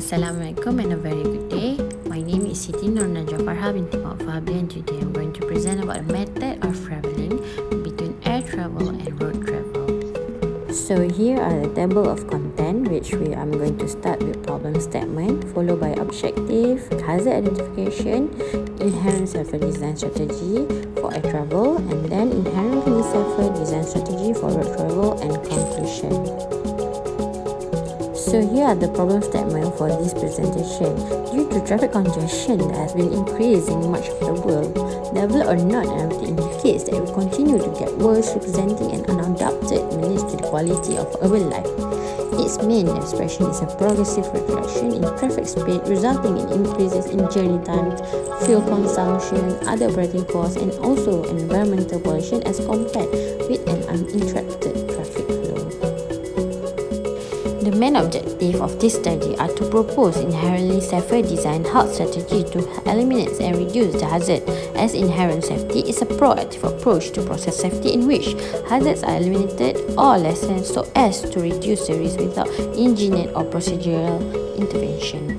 Assalamualaikum and a very good day. My name is Siti Norna Jafarha binti Mak Fahbi, and today I'm going to present about a method of travelling between air travel and road travel. So here are the table of content, which I'm going to start with problem statement, followed by objective, hazard identification, inherent safer design strategy for air travel, and then inherently safer design strategy for road travel, and conclusion. So here are the problem statement for this presentation. Due to traffic congestion that has been increasing in much of the world, developed or not, everything indicates that it will continue to get worse, representing an unadopted menace to the quality of urban life. Its main expression is a progressive reduction in traffic speed, resulting in increases in journey times, fuel consumption, other operating costs, and also environmental pollution as compared with an uninterrupted traffic flow. The main objective of this study are to propose inherently safer design health strategy to eliminate and reduce the hazard, as inherent safety is a proactive approach to process safety in which hazards are eliminated or lessened so as to reduce the risk without engineered or procedural intervention.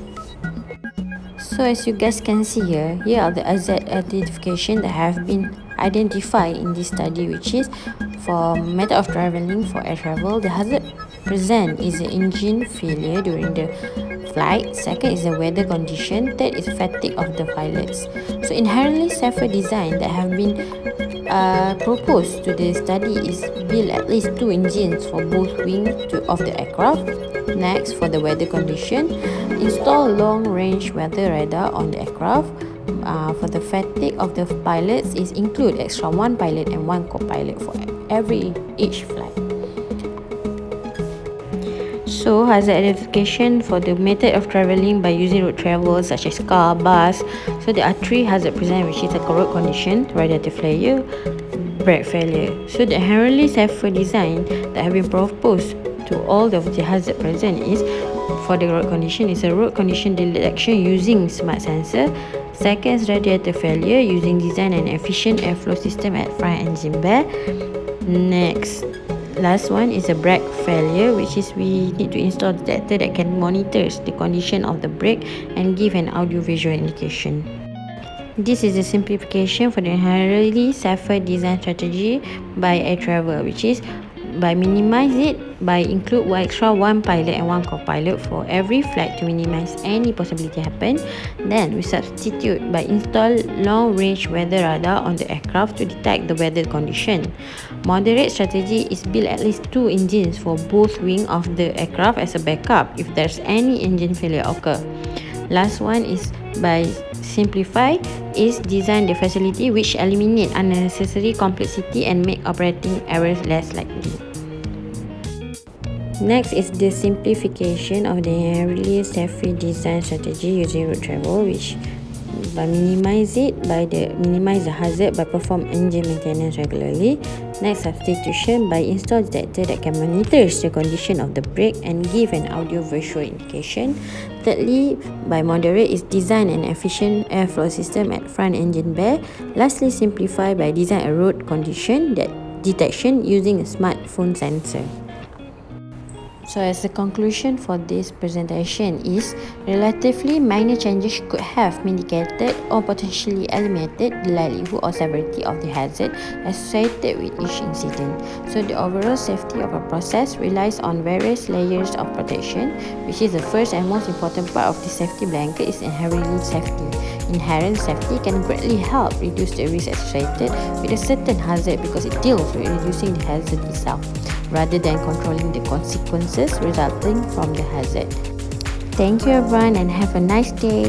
So as you guys can see here are the hazard identification that have been identified in this study, which is for method of traveling for air travel. The hazard present is the engine failure during the flight. Second is the weather condition. Third is fatigue of the pilots. So inherently safer design that have been proposed to the study is build at least 2 engines for both wings of the aircraft. Next, for the weather condition, install long-range weather radar on the aircraft. For the fatigue of the pilots is include extra 1 pilot and 1 co-pilot for each flight. So hazard identification for the method of travelling by using road travel such as car, bus. So there are 3 hazard present, which is a road condition, radiator failure, brake failure. So the inherently safer design that have been proposed to all of the hazard present is for the road condition is a road condition detection using smart sensor. Second is radiator failure using design and efficient airflow system at front engine bay. Next, last one is a brake failure, which is we need to install detector that can monitor the condition of the brake and give an audio-visual indication. This is a simplification for the inherently safer design strategy by air travel, which is by minimize it by include extra 1 pilot and 1 co-pilot for every flight to minimize any possibility happen. Then we substitute by install long-range weather radar on the aircraft to detect the weather condition. Moderate strategy is build at least 2 engines for both wing of the aircraft as a backup if there's any engine failure occur. Last one is by simplify is design the facility which eliminate unnecessary complexity and make operating errors less likely. Next is the simplification of the inherently safer design strategy using road travel, which by minimize the hazard by perform engine maintenance regularly. Next, substitution by install detector that can monitor the condition of the brake and give an audio visual indication. Thirdly, by moderate is design an efficient airflow system at front engine bay. Lastly, simplify by design a road condition detection using a smartphone sensor. So as a conclusion for this presentation is relatively minor changes could have mitigated or potentially eliminated the likelihood or severity of the hazard associated with each incident. So the overall safety of a process relies on various layers of protection, which is the first and most important part of the safety blanket is inherent safety. Inherent safety can greatly help reduce the risk associated with a certain hazard because it deals with reducing the hazard itself, rather than controlling the consequences resulting from the hazard. Thank you everyone and have a nice day.